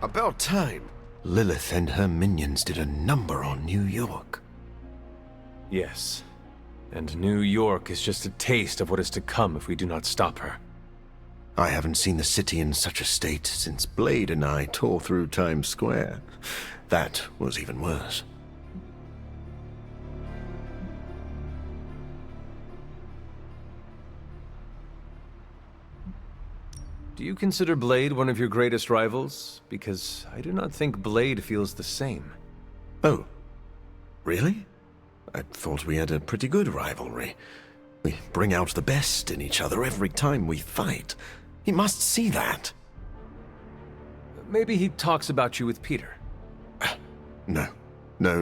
About time. Lilith and her minions did a number on New York. Yes. And New York is just a taste of what is to come if we do not stop her. I haven't seen the city in such a state since Blade and I tore through Times Square. That was even worse. Do you consider Blade one of your greatest rivals? Because I do not think Blade feels the same. Oh, really? I thought we had a pretty good rivalry. We bring out the best in each other every time we fight. He must see that. Maybe he talks about you with Peter. No,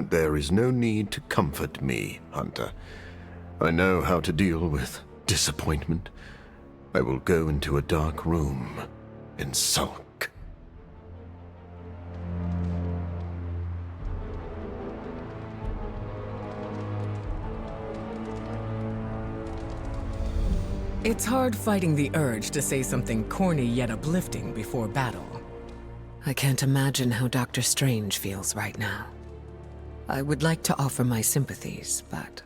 there is no need to comfort me, Hunter. I know how to deal with disappointment. I will go into a dark room and sulk. It's hard fighting the urge to say something corny yet uplifting before battle. I can't imagine how Dr. Strange feels right now. I would like to offer my sympathies, but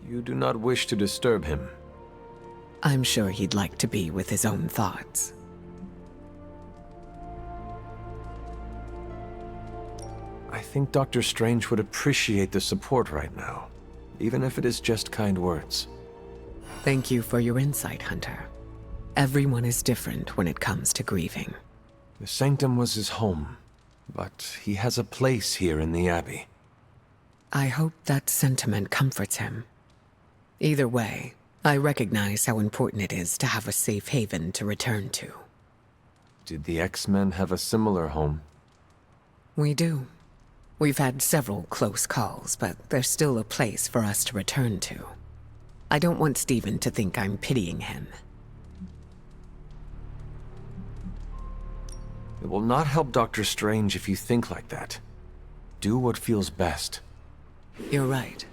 You do not wish to disturb him. I'm sure he'd like to be with his own thoughts. I think Dr. Strange would appreciate the support right now, even if it is just kind words. Thank you for your insight, Hunter. Everyone is different when it comes to grieving. The Sanctum was his home, but he has a place here in the Abbey. I hope that sentiment comforts him. Either way, I recognize how important it is to have a safe haven to return to. Did the X-Men have a similar home? We do. We've had several close calls, but there's still a place for us to return to. I don't want Steven to think I'm pitying him. It will not help Dr. Strange if you think like that. Do what feels best. You're right.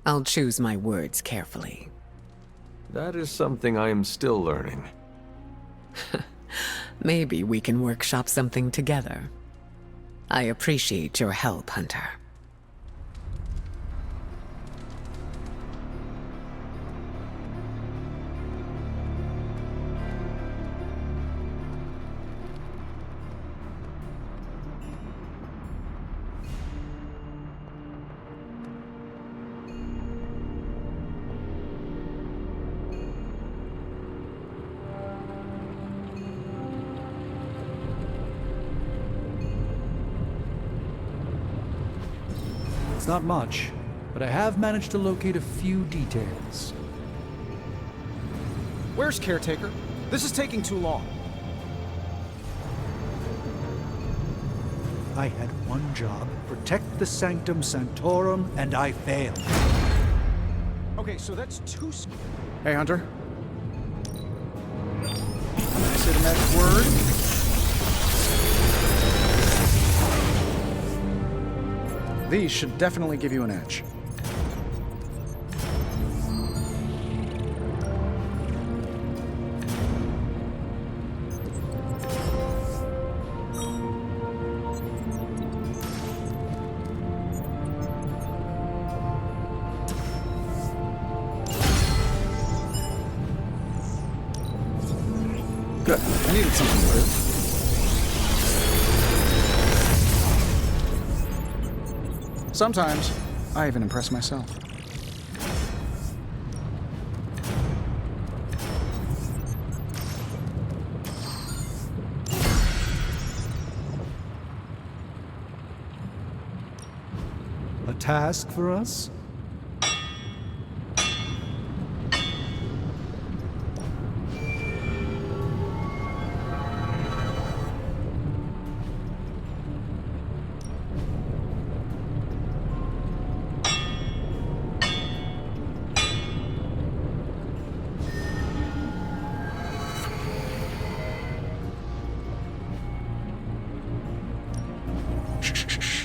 I'll choose my words carefully. That is something I am still learning. Maybe we can workshop something together. I appreciate your help, Hunter. It's not much, but I have managed to locate a few details. Where's Caretaker? This is taking too long. I had one job, protect the Sanctum Sanctorum, and I failed. Okay, so that's two... Hey, Hunter. Can I say the magic word? These should definitely give you an edge. Good. I needed something to do. Sometimes, I even impress myself. A task for us?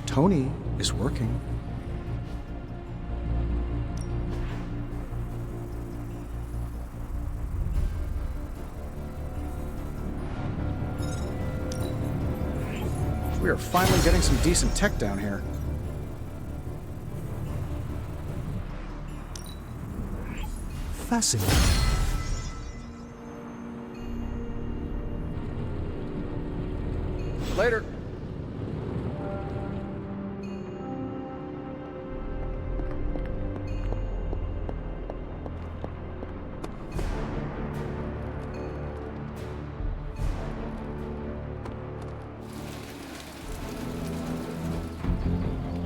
Tony is working. We are finally getting some decent tech down here. Fascinating. Later.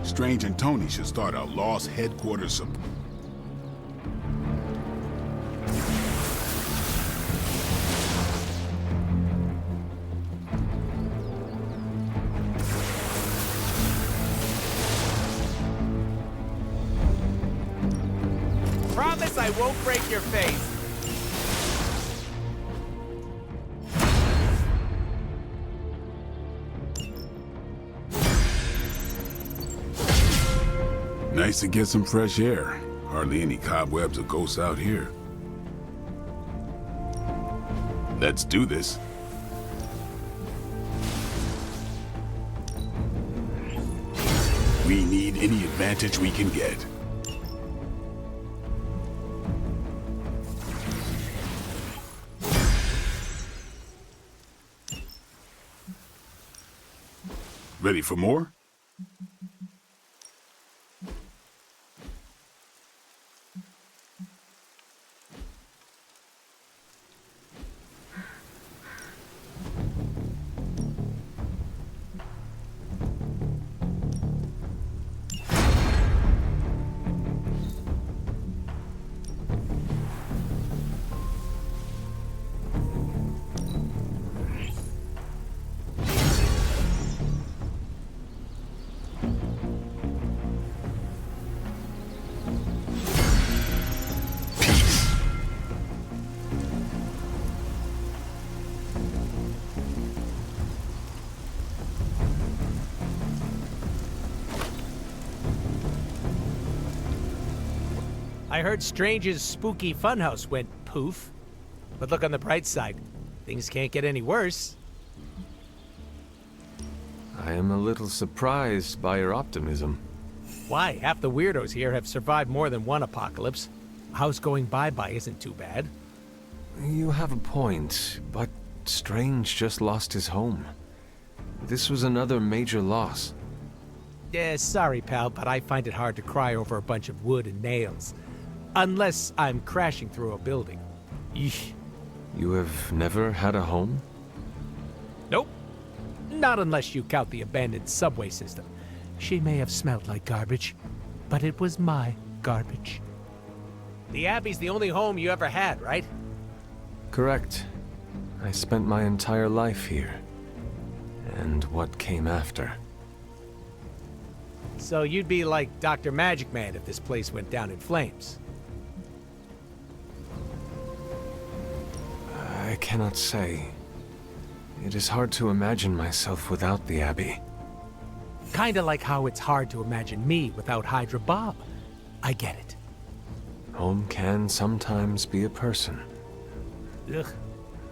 Strange and Tony should start a lost headquarters. Promise I won't break your face. Nice to get some fresh air. Hardly any cobwebs or ghosts out here. Let's do this. We need any advantage we can get. Ready for more? I heard Strange's spooky funhouse went poof. But look on the bright side. Things can't get any worse. I am a little surprised by your optimism. Why? Half the weirdos here have survived more than one apocalypse. A house going bye-bye isn't too bad. You have a point, but Strange just lost his home. This was another major loss. Yeah, sorry, pal, but I find it hard to cry over a bunch of wood and nails. Unless I'm crashing through a building. Eesh. You have never had a home? Nope. Not unless you count the abandoned subway system. She may have smelled like garbage, but it was my garbage. The Abbey's the only home you ever had, right? Correct. I spent my entire life here. And what came after. So you'd be like Dr. Magic Man if this place went down in flames. I cannot say. It is hard to imagine myself without the Abbey. Kinda like how it's hard to imagine me without Hydra Bob. I get it. Home can sometimes be a person. Ugh.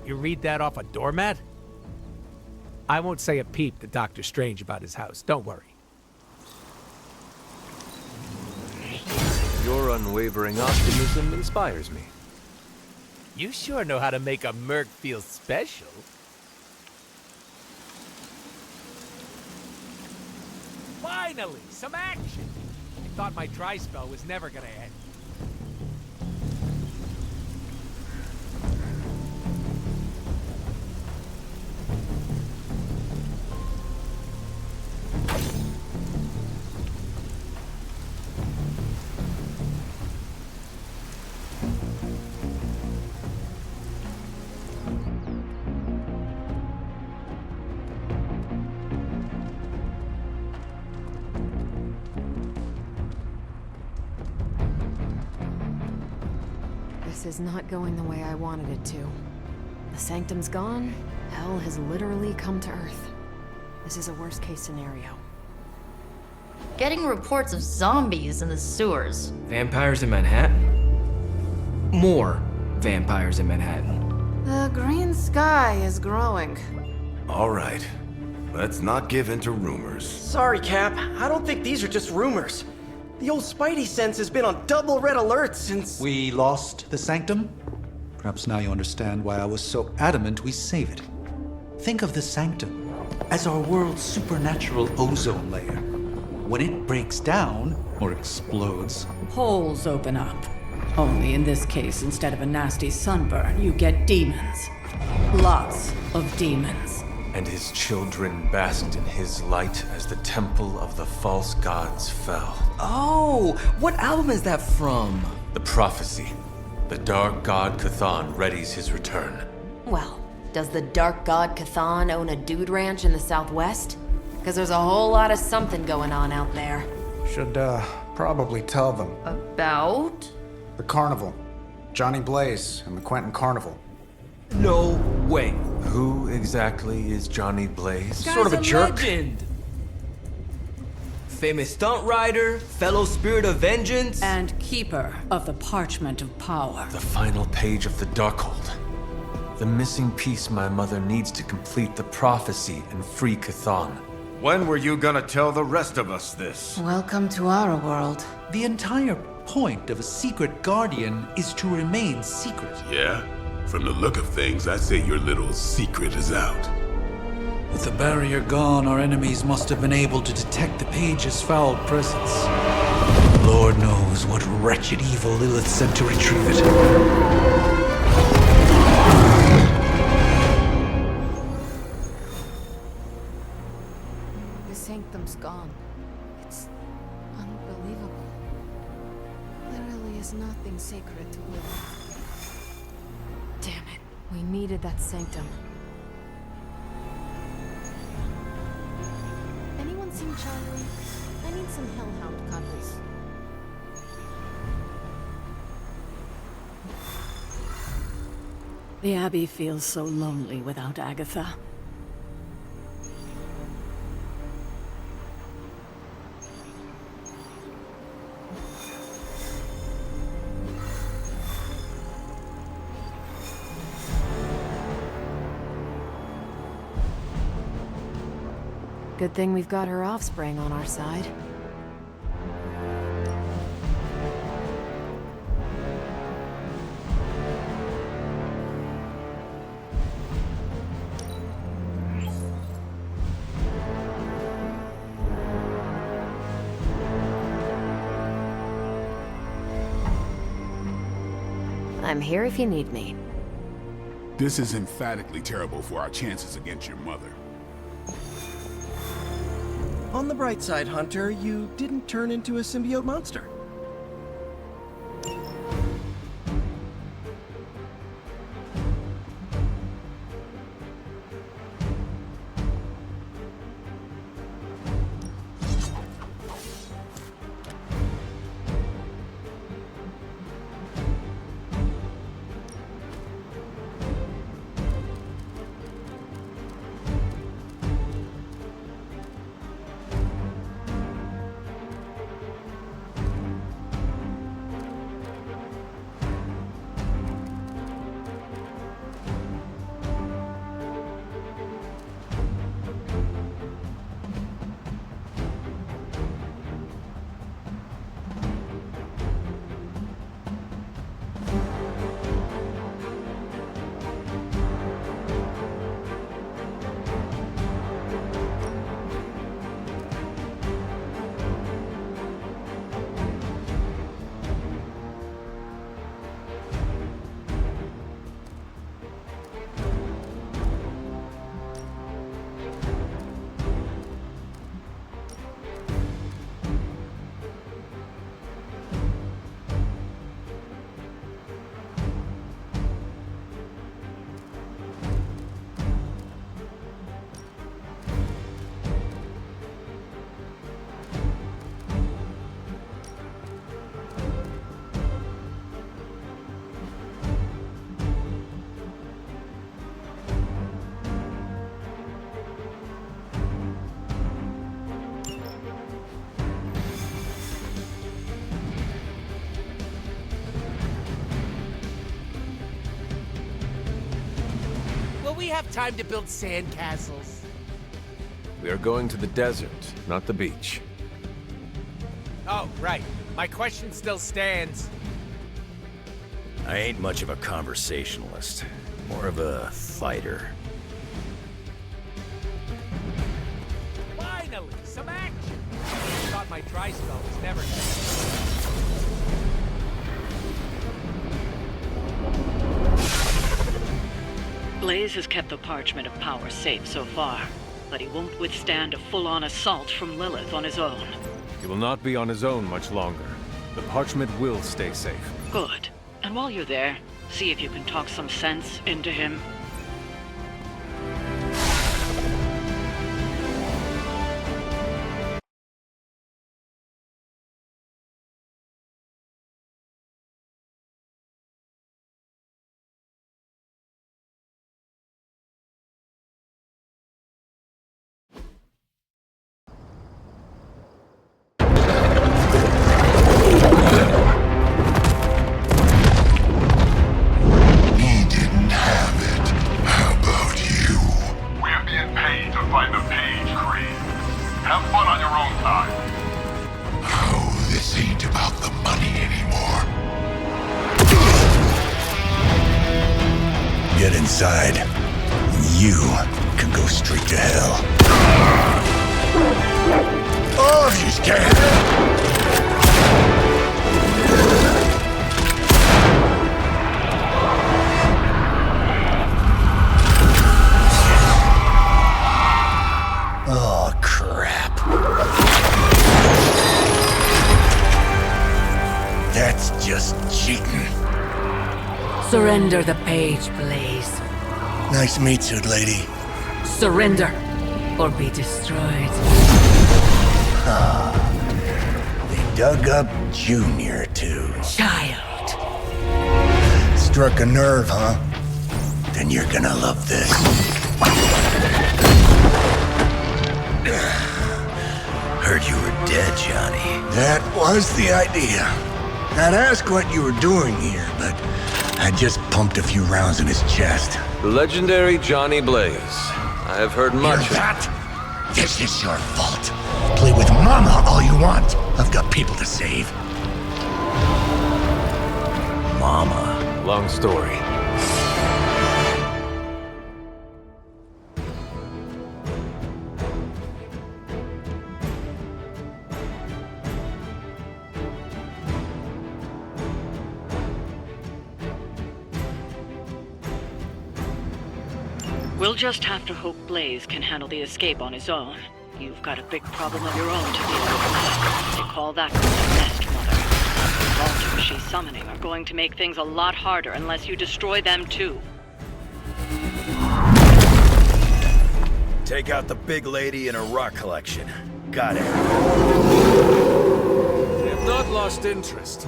You read that off a doormat? I won't say a peep to Dr. Strange about his house, don't worry. Your unwavering optimism inspires me. You sure know how to make a merc feel special. Finally, some action! I thought my dry spell was never gonna end. This is not going the way I wanted it to. The Sanctum's gone. Hell has literally come to Earth. This is a worst-case scenario. Getting reports of zombies in the sewers. Vampires in Manhattan? More vampires in Manhattan. The green sky is growing. All right. Let's not give in to rumors. Sorry, Cap. I don't think these are just rumors. The old Spidey sense has been on double red alert since... We lost the Sanctum? Perhaps now you understand why I was so adamant we save it. Think of the Sanctum as our world's supernatural ozone layer. When it breaks down, or explodes, holes open up. Only in this case, instead of a nasty sunburn, you get demons. Lots of demons. And his children basked in his light as the temple of the false gods fell. Oh, what album is that from? The prophecy. The dark god Cthon readies his return. Well, does the dark god Cthon own a dude ranch in the southwest? Because there's a whole lot of something going on out there. Should, probably tell them. About? The carnival. Johnny Blaze and the Quentin Carnival. No way. Who exactly is Johnny Blaze? Guy's sort of a jerk. Legend. Famous stunt rider, fellow spirit of vengeance, and keeper of the parchment of power. The final page of the Darkhold. The missing piece my mother needs to complete the prophecy and free Cthon. When were you gonna tell the rest of us this? Welcome to our world. The entire point of a secret guardian is to remain secret. Yeah? From the look of things, I say your little secret is out. With the barrier gone, our enemies must have been able to detect the page's foul presence. Lord knows what wretched evil Lilith sent to retrieve it. The Sanctum's gone. It's unbelievable. There really is nothing sacred to Lilith. Damn it. We needed that Sanctum. Anyone seen Charlie? I need some hellhound cuddles. The Abbey feels so lonely without Agatha. Good thing we've got her offspring on our side. I'm here if you need me. This is emphatically terrible for our chances against your mother. On the bright side, Hunter, you didn't turn into a symbiote monster. We have time to build sandcastles. We are going to the desert, not the beach. Oh, right. My question still stands. I ain't much of a conversationalist. More of a fighter. Finally, some action! I thought my tri-spell was never Blaze has kept the Parchment of Power safe so far, but he won't withstand a full-on assault from Lilith on his own. He will not be on his own much longer. The parchment will stay safe. Good. And while you're there, see if you can talk some sense into him. Get inside. You can go straight to hell. Oh, if you can! Oh, crap. That's just cheating. Surrender the page, Blaze. Nice meet you, lady. Surrender, or be destroyed. Ah, they dug up Junior, too. Child. Struck a nerve, huh? Then you're gonna love this. Heard you were dead, Johnny. That was the idea. I'd ask what you were doing here, but I just pumped a few rounds in his chest. The legendary Johnny Blaze. I have heard much of that. This is your fault. Play with Mama all you want. I've got people to save. Mama. Long story. We'll just have to hope Blaze can handle the escape on his own. You've got a big problem of your own to deal with. They call that the Nest Mother. The altars she's summoning are going to make things a lot harder unless you destroy them too. Take out the big lady and her rock collection. Got it. They have not lost interest.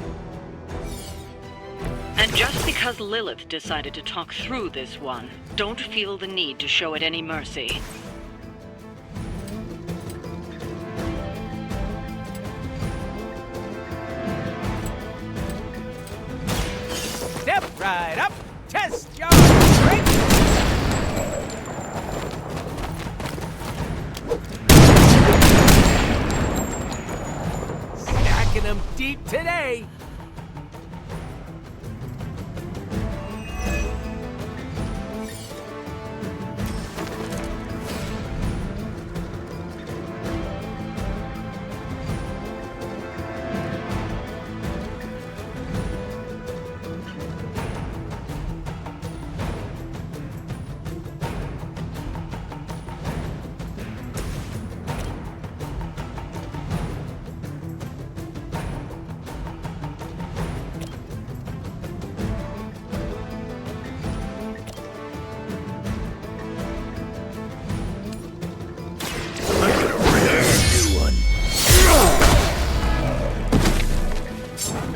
And just because Lilith decided to talk through this one, don't feel the need to show it any mercy. Step right up, test your strength! Stacking them deep today!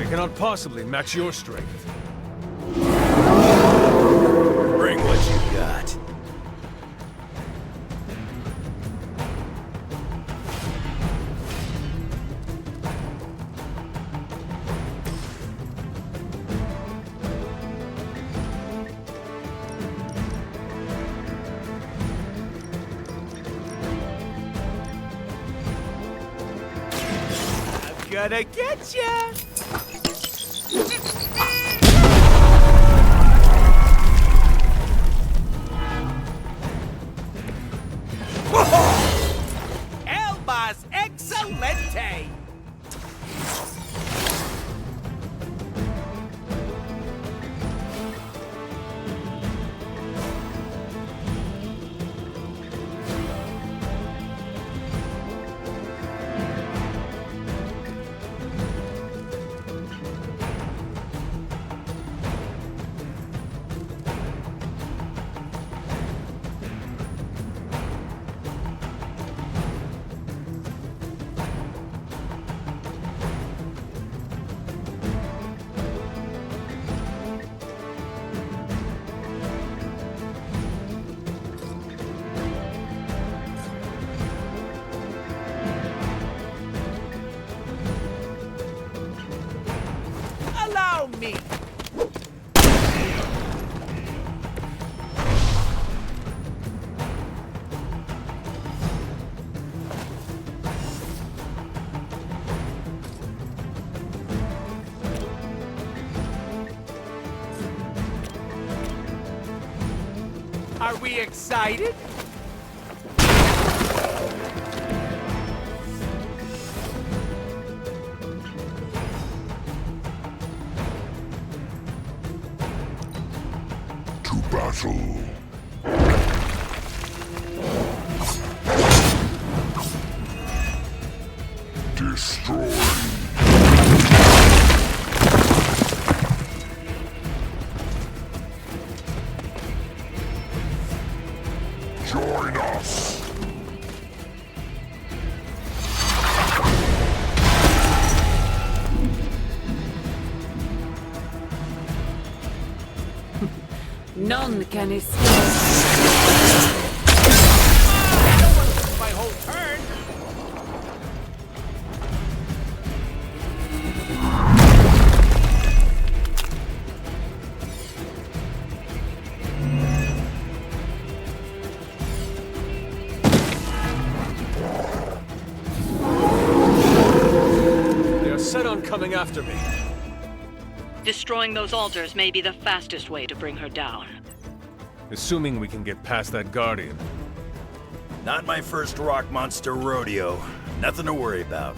Cannot possibly match your strength. Bring what you got. Gonna get ya! El más excelente! Allow me! Are we excited? To battle. Destroy. Join us. None can escape. My whole turn! They're set on coming after me. Destroying those altars may be the fastest way to bring her down. Assuming we can get past that Guardian. Not my first rock monster rodeo. Nothing to worry about.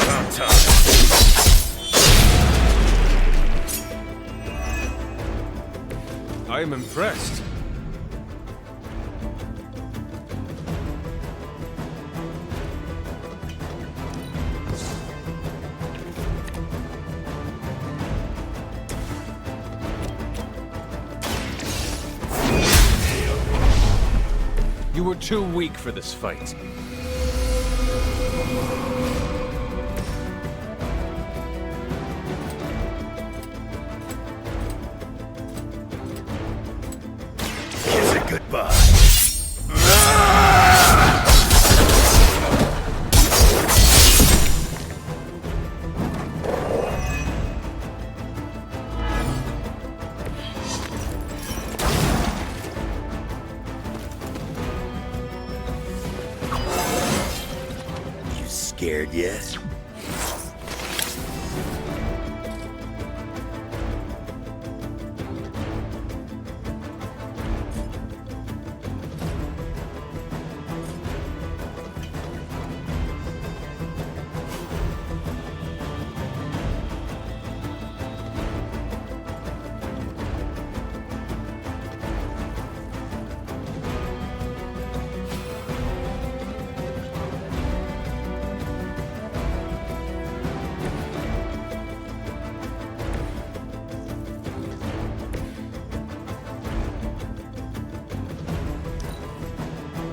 About time. I am impressed. You were too weak for this fight. Kiss it goodbye. You scared yet?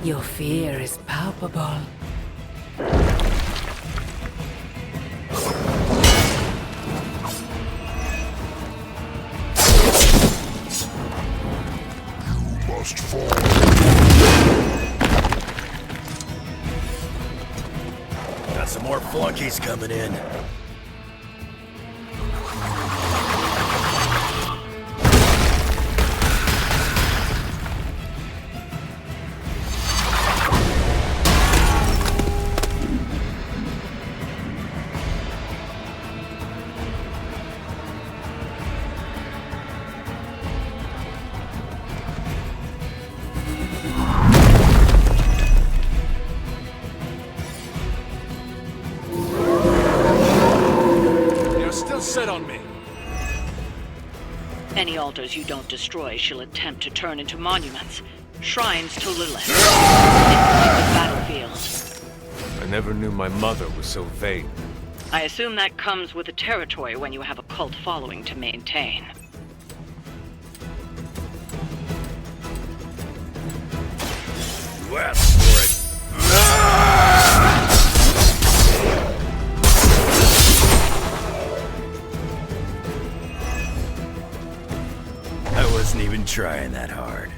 Your fear is palpable. You must fall. Got some more flunkies coming in. altars you don't destroy, she'll attempt to turn into monuments. Shrines to Lilith. It's like the battlefield. I never knew my mother was so vain. I assume that comes with the territory when you have a cult following to maintain. You asked for it. I wasn't even trying that hard.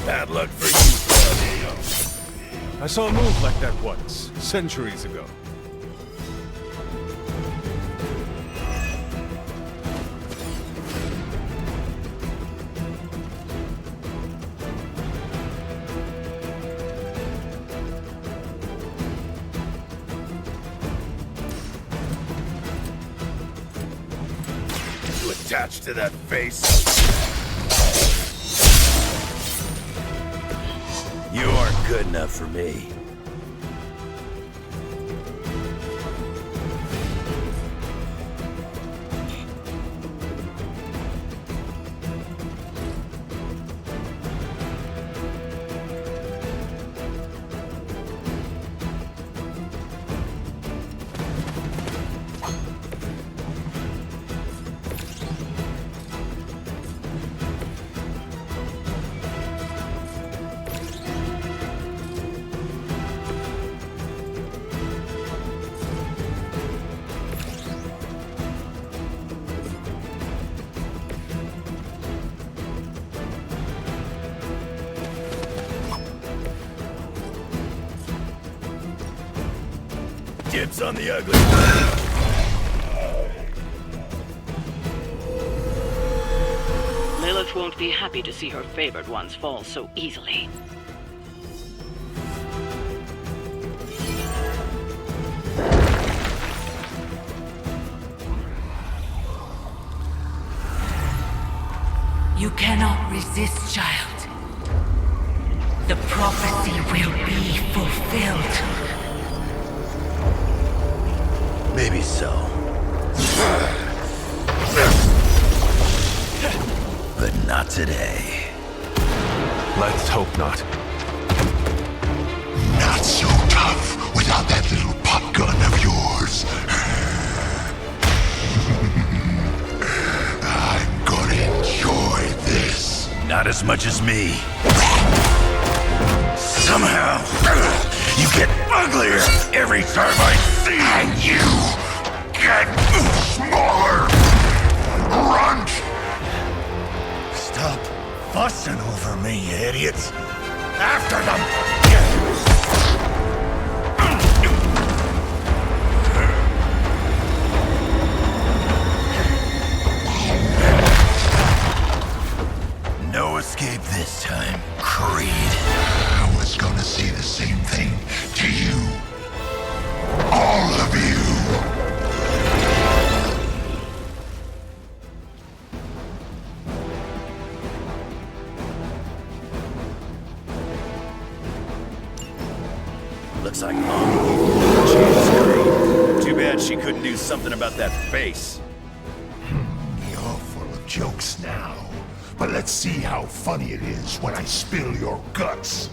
Bad luck for you, Claudio. I saw a move like that once, centuries ago. You attached to that face? You aren't good enough for me. Dibs on the ugly. Lilith won't be happy to see her favored ones fall so easily. You cannot resist, child. The prophecy will be fulfilled. Maybe so. But not today. Let's hope not. Not so tough without that little pop gun of yours. I'm gonna enjoy this. Not as much as me. Somehow, you get uglier every time I see you. And you get smaller. Runt! Stop fussing over me, you idiots. After them! No escape this time, Creed. I was gonna say the same thing to you. All of you! Looks like Mom. Jeez, Creed. Too bad she couldn't do something about that face. You're full of jokes now. But let's see how funny it is when I spill your guts.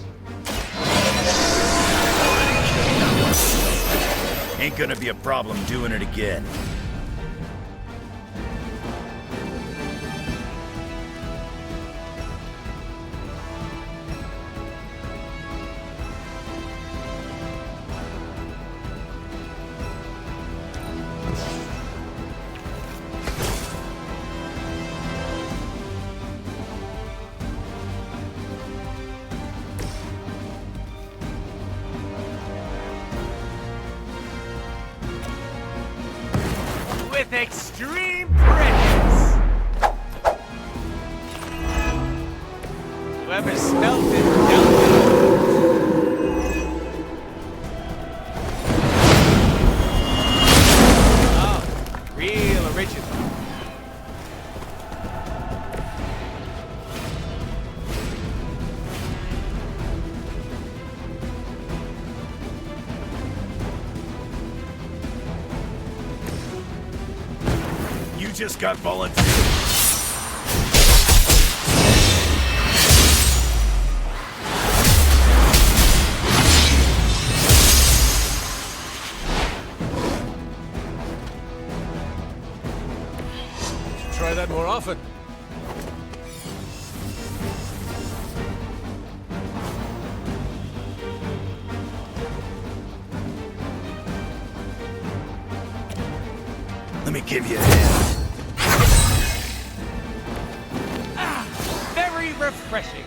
Ain't gonna be a problem doing it again. With extreme prejudice. Whoever smelled it dealt with it. Oh, real original. just got volunteered. Try that more often. Let me give you a hand. Very refreshing.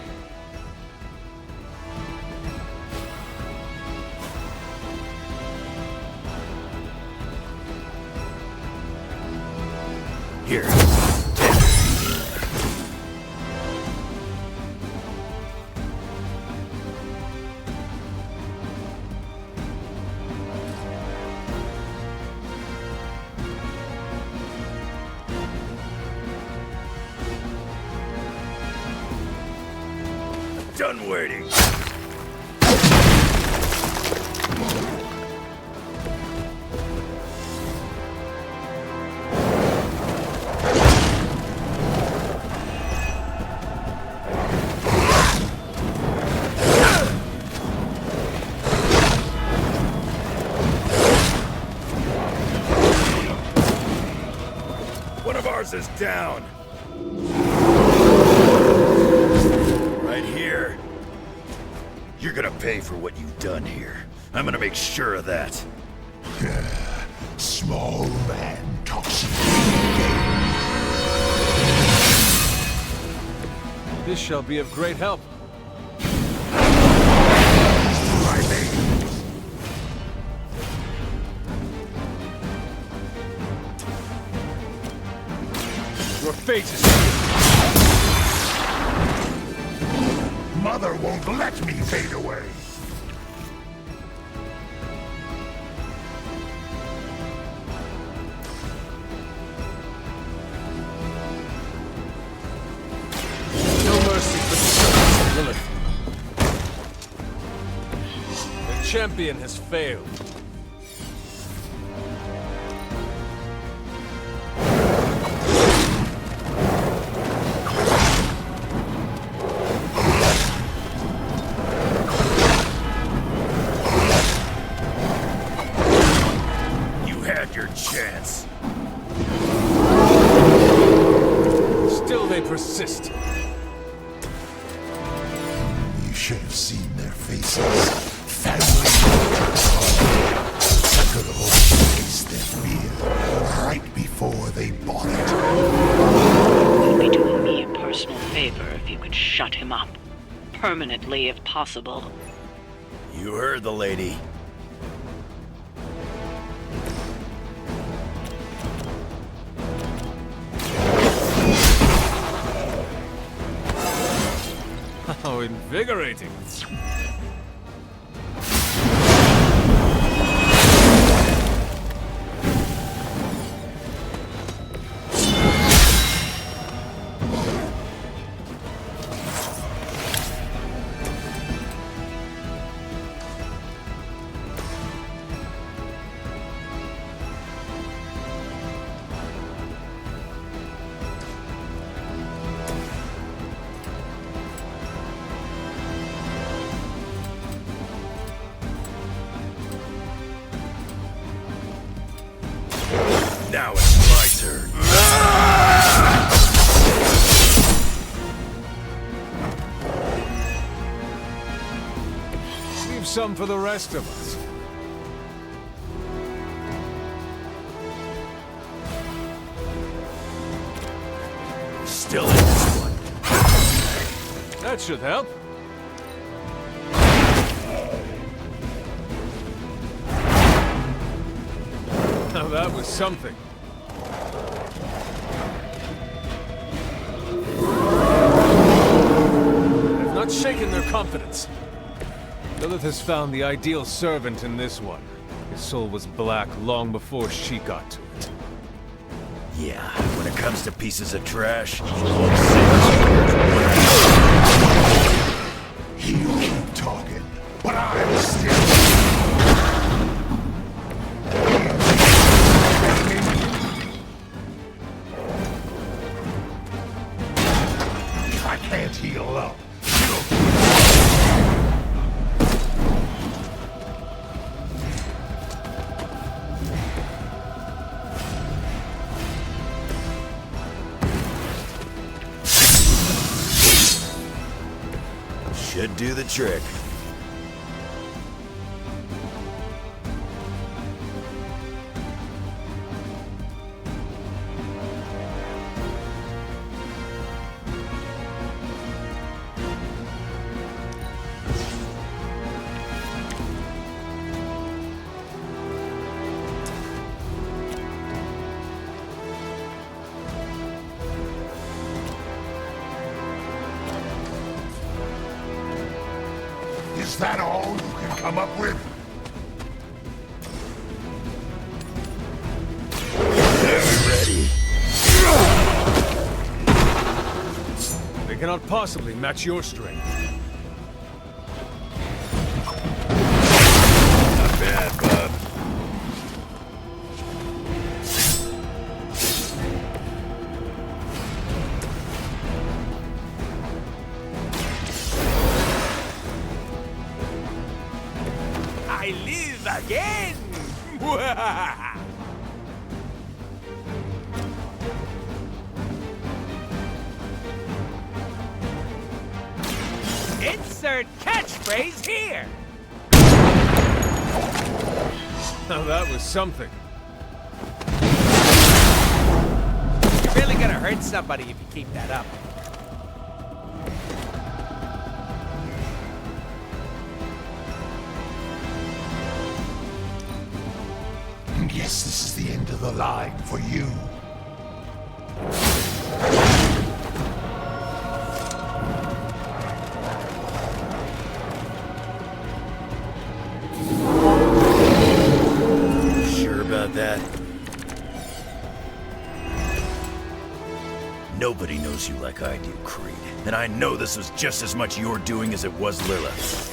Here. Done waiting. One of ours is down. Right here. You're gonna pay for what you've done here. I'm gonna make sure of that. Small man talks. This shall be of great help. Your fate is Mother won't let me fade away. no mercy for the sons of Lilith. The champion has failed. Chance. Still they persist. You should have seen their faces. Family. I could have faced their fear right before they bought it. You'd be doing me a personal favor if you could shut him up. Permanently, if possible. You heard the lady. How invigorating. Now it's my turn. Leave some for the rest of us. Still in this one. That should help. Now that was something. I've not shaken their confidence. Lilith has found the ideal servant in this one. His soul was black long before she got to it. Yeah, when it comes to pieces of trash, You keep talking, but I'm still. level up. Should do the trick. Is that all you can come up with? Ready. They cannot possibly match your strength. Not bad, bub. I live again! Insert catchphrase here! Now that was something. You're really gonna hurt somebody if you keep that up. Guess this is the end of the line for you. Sure about that? Nobody knows you like I do, Creed. And I know this was just as much your doing as it was Lilith's.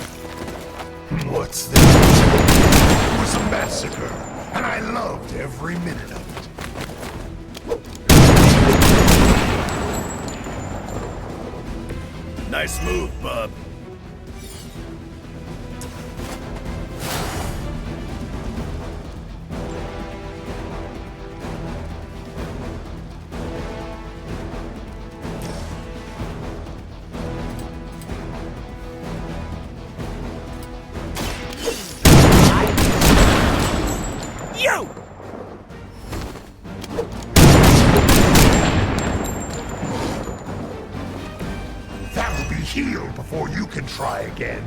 What's this? It was a massacre, and I loved every minute of it. Nice move, bub. You! That'll be healed before you can try again.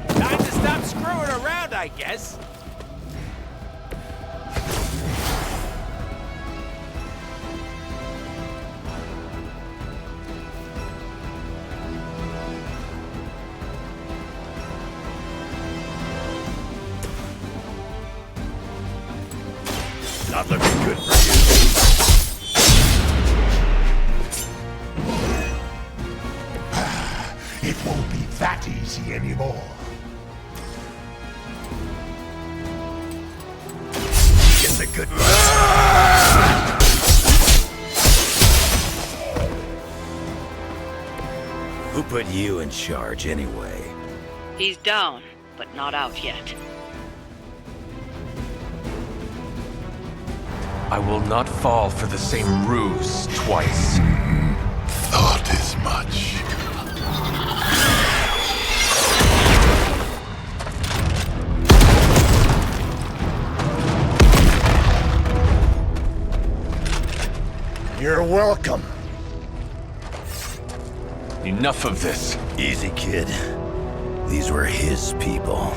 Time to stop screwing around, I guess. Not looking good for you. It won't be that easy anymore. Gets a good Who put you in charge anyway? He's down, but not out yet. I will not fall for the same ruse twice. Thought as much. You're welcome. Enough of this. Easy, kid. These were his people.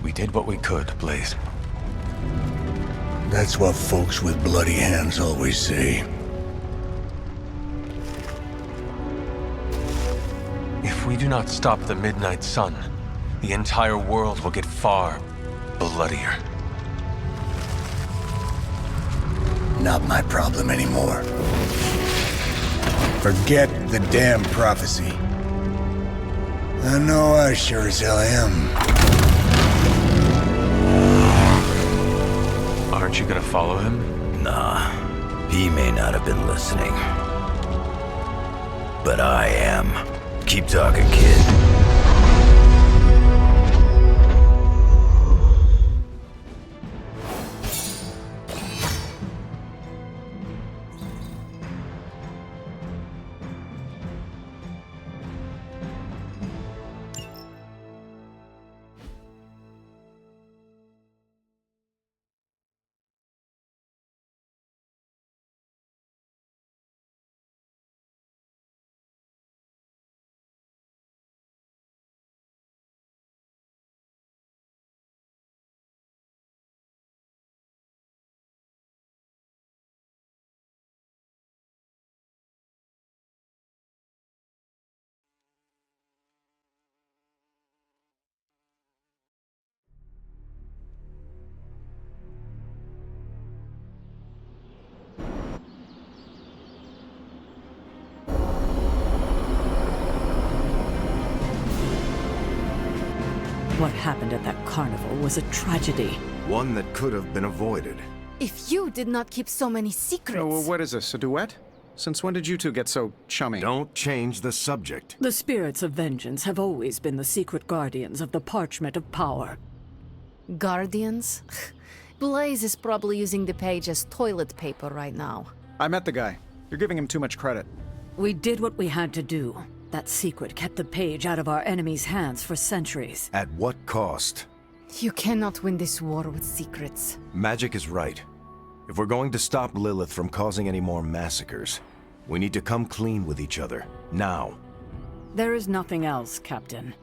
We did what we could, Blaze. That's what folks with bloody hands always say. If we do not stop the Midnight Sun, the entire world will get far, bloodier. Not my problem anymore. Forget the damn prophecy. I know I sure as hell am. Aren't you gonna follow him? Nah, he may not have been listening. But I am. Keep talking, kid. What happened at that carnival was a tragedy. One that could have been avoided. If you did not keep so many secrets... Oh, well, what is this, a duet? Since when did you two get so chummy? Don't change the subject. The spirits of vengeance have always been the secret guardians of the parchment of power. Guardians? Blaze is probably using the page as toilet paper right now. I met the guy. You're giving him too much credit. We did what we had to do. That secret kept the page out of our enemies' hands for centuries. At what cost? You cannot win this war with secrets. Magic is right. If we're going to stop Lilith from causing any more massacres, we need to come clean with each other, now. There is nothing else, Captain.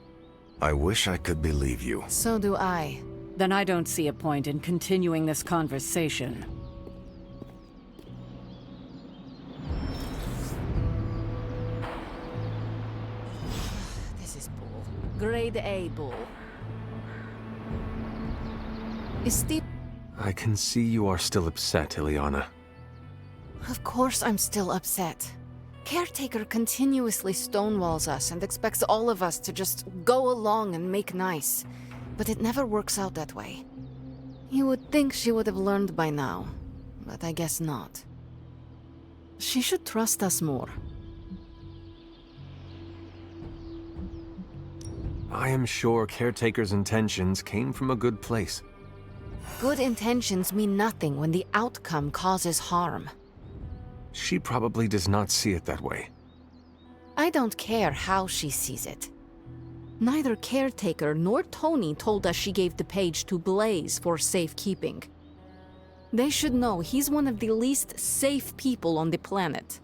I wish I could believe you. So do I. Then I don't see a point in continuing this conversation. This is bull. Grade A bull. Is Steve... I can see you are still upset, Ileana. Of course I'm still upset. Caretaker continuously stonewalls us and expects all of us to just go along and make nice. But it never works out that way. You would think she would have learned by now, but I guess not. She should trust us more. I am sure Caretaker's intentions came from a good place. Good intentions mean nothing when the outcome causes harm. She probably does not see it that way. I don't care how she sees it. Neither Caretaker nor Tony told us she gave the page to Blaze for safekeeping. They should know he's one of the least safe people on the planet,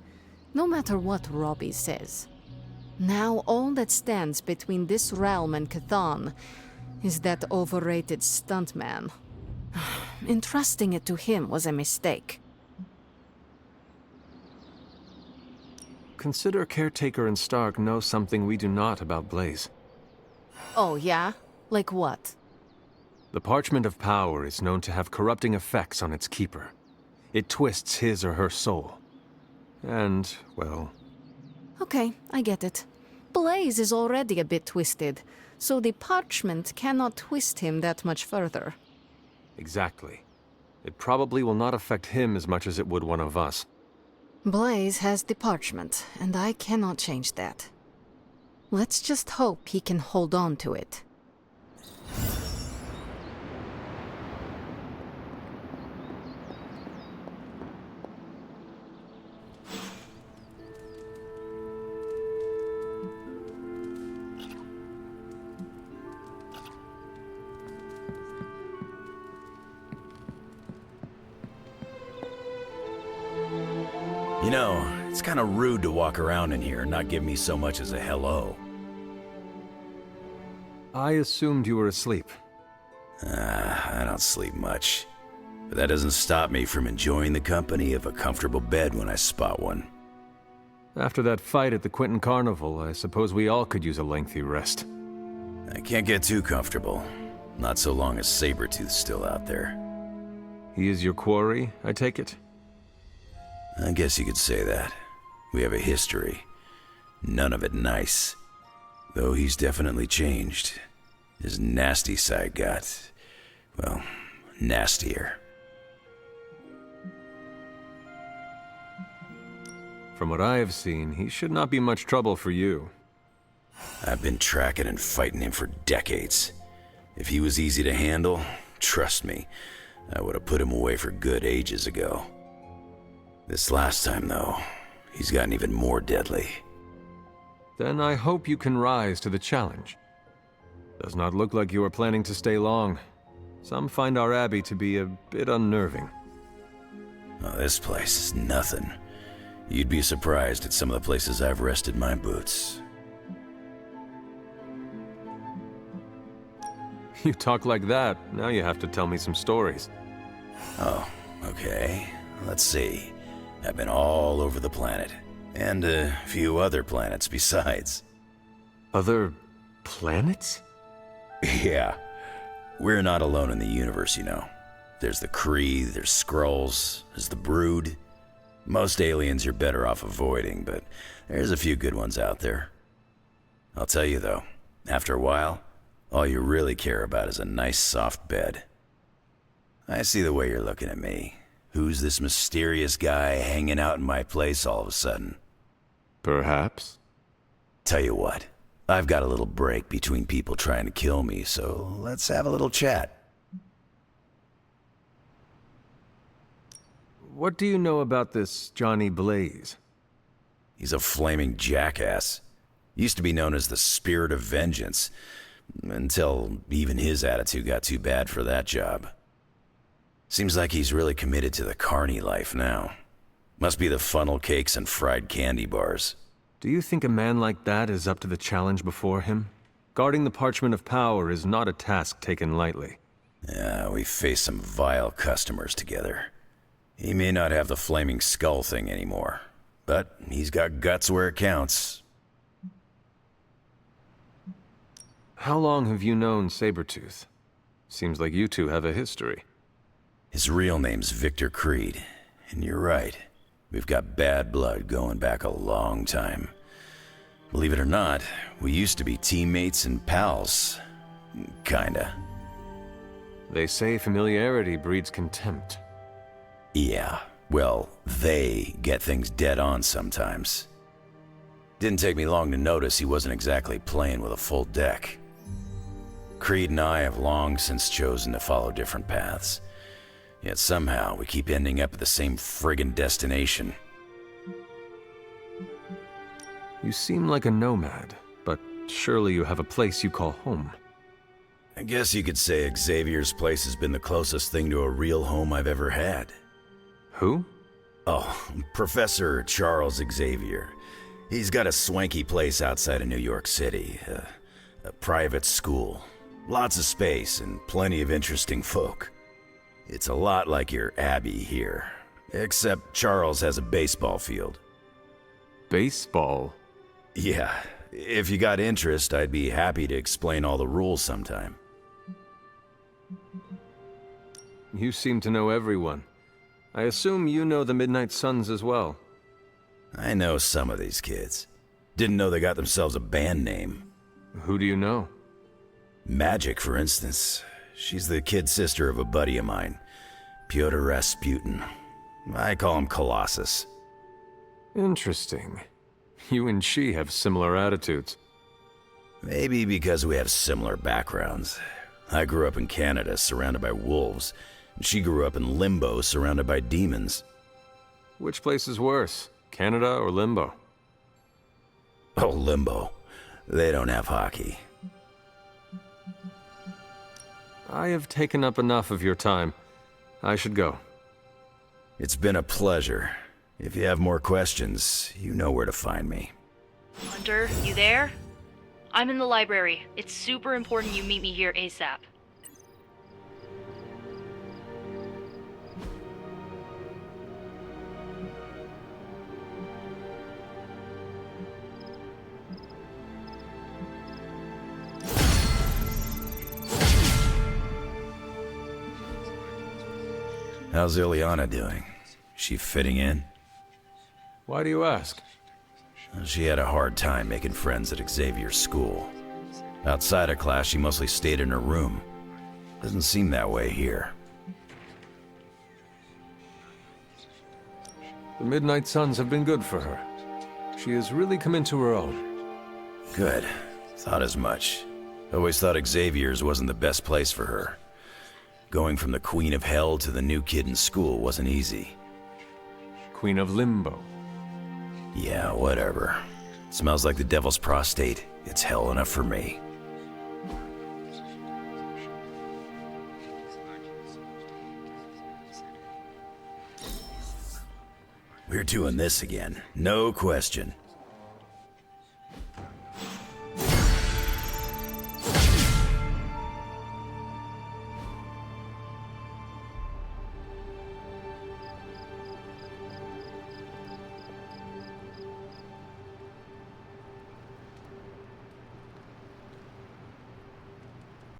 no matter what Robbie says. Now all that stands between this realm and Cathan is that overrated stuntman. Entrusting it to him was a mistake. Consider Caretaker and Stark know something we do not about Blaze. Oh, yeah? Like what? The Parchment of Power is known to have corrupting effects on its keeper. It twists his or her soul. And, well... Okay, I get it. Blaze is already a bit twisted, so the parchment cannot twist him that much further. Exactly. It probably will not affect him as much as it would one of us. Blaze has the parchment, and I cannot change that. Let's just hope he can hold on to it. You know, it's kind of rude to walk around in here and not give me so much as a hello. I assumed you were asleep. I don't sleep much. But that doesn't stop me from enjoying the company of a comfortable bed when I spot one. After that fight at the Quentin Carnival, I suppose we all could use a lengthy rest. I can't get too comfortable. Not so long as Sabretooth's still out there. He is your quarry, I take it? I guess you could say that. We have a history. None of it nice. Though he's definitely changed. His nasty side got, well, nastier. From what I have seen, he should not be much trouble for you. I've been tracking and fighting him for decades. If he was easy to handle, trust me, I would have put him away for good ages ago. This last time, though, he's gotten even more deadly. Then I hope you can rise to the challenge. Does not look like you are planning to stay long. Some find our abbey to be a bit unnerving. Oh, this place is nothing. You'd be surprised at some of the places I've rested my boots. You talk like that, now you have to tell me some stories. Oh, okay. Let's see. I've been all over the planet. And a few other planets besides. Other planets? Yeah. We're not alone in the universe, you know. There's the Kree, there's Skrulls, there's the Brood. Most aliens you're better off avoiding, but there's a few good ones out there. I'll tell you though, after a while, all you really care about is a nice soft bed. I see the way you're looking at me. Who's this mysterious guy hanging out in my place all of a sudden? Perhaps. Tell you what, I've got a little break between people trying to kill me, so let's have a little chat. What do you know about this Johnny Blaze? He's a flaming jackass. Used to be known as the Spirit of Vengeance, until even his attitude got too bad for that job. Seems like he's really committed to the carny life now. Must be the funnel cakes and fried candy bars. Do you think a man like that is up to the challenge before him? Guarding the Parchment of Power is not a task taken lightly. Yeah, we faced some vile customers together. He may not have the flaming skull thing anymore, but he's got guts where it counts. How long have you known Sabretooth? Seems like you two have a history. His real name's Victor Creed, and you're right. We've got bad blood going back a long time. Believe it or not, we used to be teammates and pals. Kinda. They say familiarity breeds contempt. Yeah, well, they get things dead on sometimes. Didn't take me long to notice he wasn't exactly playing with a full deck. Creed and I have long since chosen to follow different paths. Yet somehow we keep ending up at the same friggin' destination. You seem like a nomad, but surely you have a place you call home. I guess you could say Xavier's place has been the closest thing to a real home I've ever had. Who? Oh, Professor Charles Xavier. He's got a swanky place outside of New York City. A private school. Lots of space and plenty of interesting folk. It's a lot like your Abbey here. Except Charles has a baseball field. Baseball? Yeah. If you got interest, I'd be happy to explain all the rules sometime. You seem to know everyone. I assume you know the Midnight Suns as well. I know some of these kids. Didn't know they got themselves a band name. Who do you know? Magic, for instance. She's the kid sister of a buddy of mine, Pyotr Rasputin. I call him Colossus. Interesting. You and she have similar attitudes. Maybe because we have similar backgrounds. I grew up in Canada, surrounded by wolves. She grew up in Limbo, surrounded by demons. Which place is worse, Canada or Limbo? Oh, Limbo. They don't have hockey. I have taken up enough of your time. I should go. It's been a pleasure. If you have more questions, you know where to find me. Hunter, you there? I'm in the library. It's super important you meet me here ASAP. How's Ileana doing? She fitting in? Why do you ask? She had a hard time making friends at Xavier's school. Outside of class, she mostly stayed in her room. Doesn't seem that way here. The Midnight Suns have been good for her. She has really come into her own. Good. Thought as much. Always thought Xavier's wasn't the best place for her. Going from the Queen of Hell to the new kid in school wasn't easy. Queen of Limbo. Yeah, whatever. Smells like the devil's prostate. It's hell enough for me. We're doing this again, no question.